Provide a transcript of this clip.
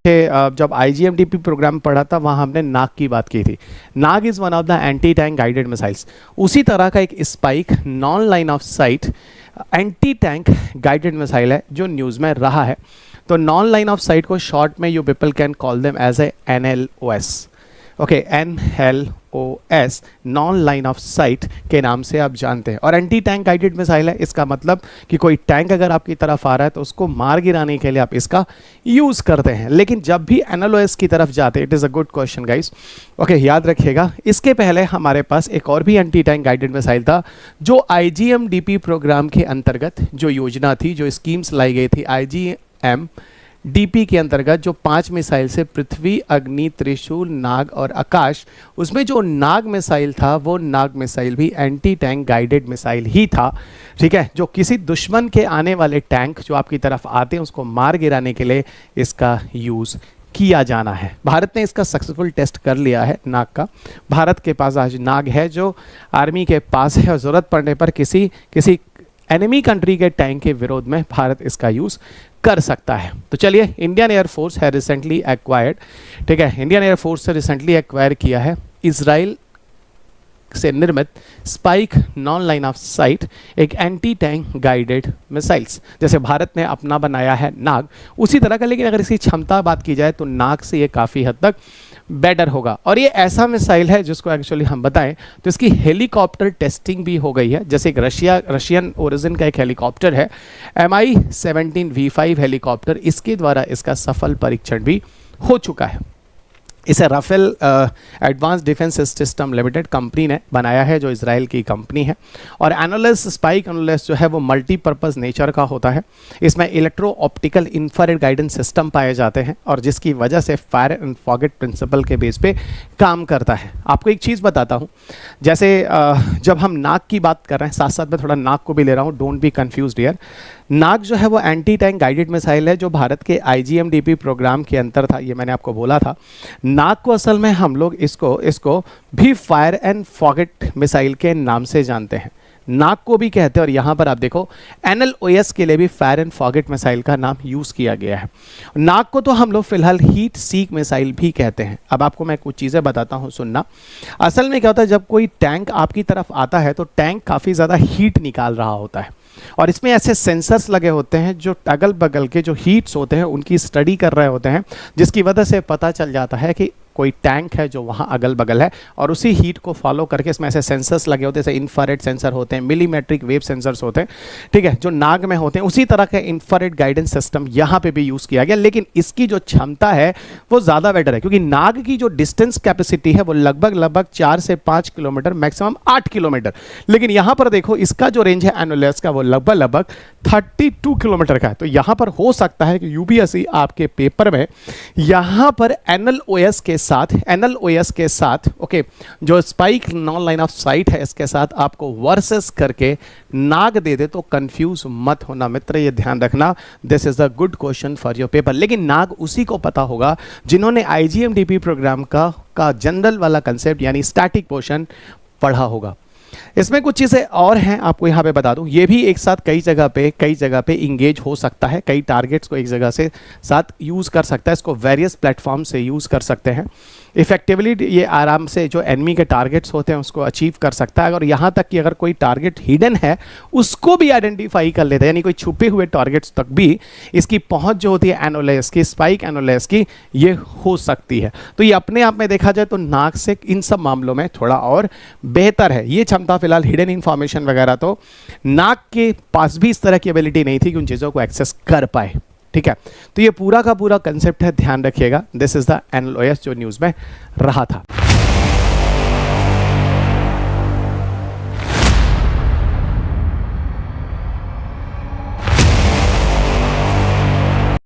जब IGMDP programme पढ़ा था वहाँ हमने नाग की बात की थी। Nag is one of the anti tank guided missiles. उसी तरह का एक spike non line of sight anti tank guided missile है जो न्यूज़ में रहा है। तो नॉन लाइन ऑफ साइट को शॉर्ट में you people can call them as a NLOS। Okay, NLOS non line of sight के नाम से आप जानते हैं। और एंटी टैंक गाइडेड मिसाइल है, इसका मतलब कि कोई टैंक अगर आपकी तरफ आ रहा है तो उसको मार गिराने के लिए आप इसका यूज़ करते हैं। लेकिन जब भी NLOS की तरफ जाते हैं, it is a good question guys, okay, याद रखिएगा। इसके पहले हमारे पास एक और भी एंटी टैंक गाइडेड मिसाइल था जो IGMDP प्रोग्राम के अंतर्गत जो योजना थी, जो स्कीम्स लाई गई थी IGMDP के अंतर्गत, जो 5 मिसाइल से पृथ्वी, अग्नि, त्रिशूल, नाग और आकाश, उसमें जो नाग मिसाइल था वो नाग मिसाइल भी एंटी टैंक गाइडेड मिसाइल ही था। ठीक है, जो किसी दुश्मन के आने वाले टैंक जो आपकी तरफ आते हैं उसको मार गिराने के लिए इसका यूज़ किया जाना है। भारत ने इसका सक्सेसफुल टेस्ट कर लिया है नाग का। भारत के पास आज नाग है जो आर्मी के पास है और ज़रूरत पड़ने पर किसी एनिमी कंट्री के टैंक के विरोध में भारत इसका यूज़ कर सकता है। तो चलिए, इंडियन एयरफोर्स है रिसेंटली एक्वायर्ड, ठीक है, इंडियन एयरफोर्स से रिसेंटली एक्वायर किया है इजराइल से निर्मित spike non line of site एक एंटी टैंक गाइडेड मिसाइल्स। जैसे भारत ने अपना बनाया है नाग, उसी तरह का, लेकिन अगर इसकी क्षमता बात की जाए तो नाग से ये काफ़ी हद तक बेटर होगा। और ये ऐसा मिसाइल है जिसको एक्चुअली हम बताएं तो इसकी हेलीकॉप्टर टेस्टिंग भी हो गई है। जैसे एक रशियन ओरिजिन का एक हेलीकॉप्टर है Mi-17V5 हेलीकॉप्टर, इसके द्वारा इसका सफल परीक्षण भी हो चुका है। इसे Rafale advance defence system limited company ने बनाया है, जो इजराइल की कंपनी है। और एनोलेस स्पाइक एनोलेस जो है वो मल्टीपर्पज़ नेचर का होता है। इसमें electro optical infrared guidance system पाए जाते हैं और जिसकी वजह से फायर एंड फॉरगेट प्रिंसिपल के बेस पे काम करता है। आपको एक चीज़ बताता हूँ, जैसे जब हम नाग की बात कर रहे हैं, साथ साथ में थोड़ा नाग को भी ले रहा हूँ, डोंट बी कन्फ्यूज्ड हियर। नाग जो है वो एंटी टैंक गाइडेड मिसाइल है जो भारत के IGMDP प्रोग्राम के अंतर था, ये मैंने आपको बोला था। नाग को असल में हम लोग इसको भी फायर एंड फॉरगेट मिसाइल के नाम से जानते हैं, नाग को भी कहते हैं। और यहाँ पर आप देखो NLOS के लिए भी फायर एंड फॉरगेट मिसाइल का नाम यूज़ किया गया है। नाग को तो हम लोग फिलहाल हीट सीक मिसाइल भी कहते हैं। अब आपको मैं कुछ चीज़ें बताता हूँ, सुनना। असल में क्या होता है, जब कोई टैंक आपकी तरफ आता है तो टैंक काफ़ी ज़्यादा हीट निकाल रहा होता है और इसमें ऐसे सेंसर्स लगे होते हैं जो अगल बगल के जो हीट्स होते हैं उनकी स्टडी कर रहे होते हैं, जिसकी वजह से पता चल जाता है कि कोई टैंक है जो वहाँ अगल बगल है। और उसी हीट को फॉलो करके इसमें ऐसे सेंसर्स लगे होते हैं, जैसे इंफ्रारेड सेंसर होते हैं, मिलीमेट्रिक वेव सेंसर्स होते हैं, ठीक है, जो नाग में होते हैं। उसी तरह का इंफ्रारेड गाइडेंस सिस्टम यहाँ पे भी यूज़ किया गया, लेकिन इसकी जो क्षमता है वो ज़्यादा बेटर है, क्योंकि नाग की जो डिस्टेंस कैपेसिटी है वो लगभग 4 से 5 किलोमीटर, मैक्सिमम 8 किलोमीटर। लेकिन यहाँ पर देखो इसका जो रेंज है एनोलेस का वो लगभग 32 किलोमीटर का है। तो यहाँ पर हो सकता है कि UPSC आपके पेपर में यहाँ पर NLOS के साथ ओके, जो spike non line of site है इसके साथ आपको वर्सेस करके नाग दे दे, तो कंफ्यूज मत होना मित्र, ये ध्यान रखना। This is the good question for your paper. लेकिन नाग उसी को पता होगा जिन्होंने IGMDP प्रोग्राम का जनरल वाला कंसेप्ट यानी स्टैटिक पोर्शन पढ़ा होगा। इसमें कुछ चीज़ें और हैं, आपको यहाँ पे बता दूँ। ये भी एक साथ कई जगह पे इंगेज हो सकता है, कई टारगेट्स को एक जगह से साथ यूज़ कर सकता है, इसको वेरियस प्लेटफॉर्म से यूज़ कर सकते हैं। इफेक्टिवली ये आराम से जो एनिमी के टारगेट्स होते हैं उसको अचीव कर सकता है। और यहाँ तक कि अगर कोई टारगेट हिडन है उसको भी आइडेंटिफाई कर लेता है, यानी कोई छुपे हुए टारगेट्स तक भी इसकी पहुँच जो होती है एनोलेस की, स्पाइक एनोलेस की, ये हो सकती है। तो ये अपने आप में देखा जाए तो नाग से इन सब मामलों में थोड़ा और बेहतर है। ये क्षमता फिलहाल हिडन इन्फॉर्मेशन वगैरह तो नाग के पास भी इस तरह की एबिलिटी नहीं थी कि उन चीज़ों को एक्सेस कर पाए, ठीक है। तो ये पूरा का पूरा कंसेप्ट है, ध्यान रखिएगा। दिस इज द NLOS जो न्यूज़ में रहा था।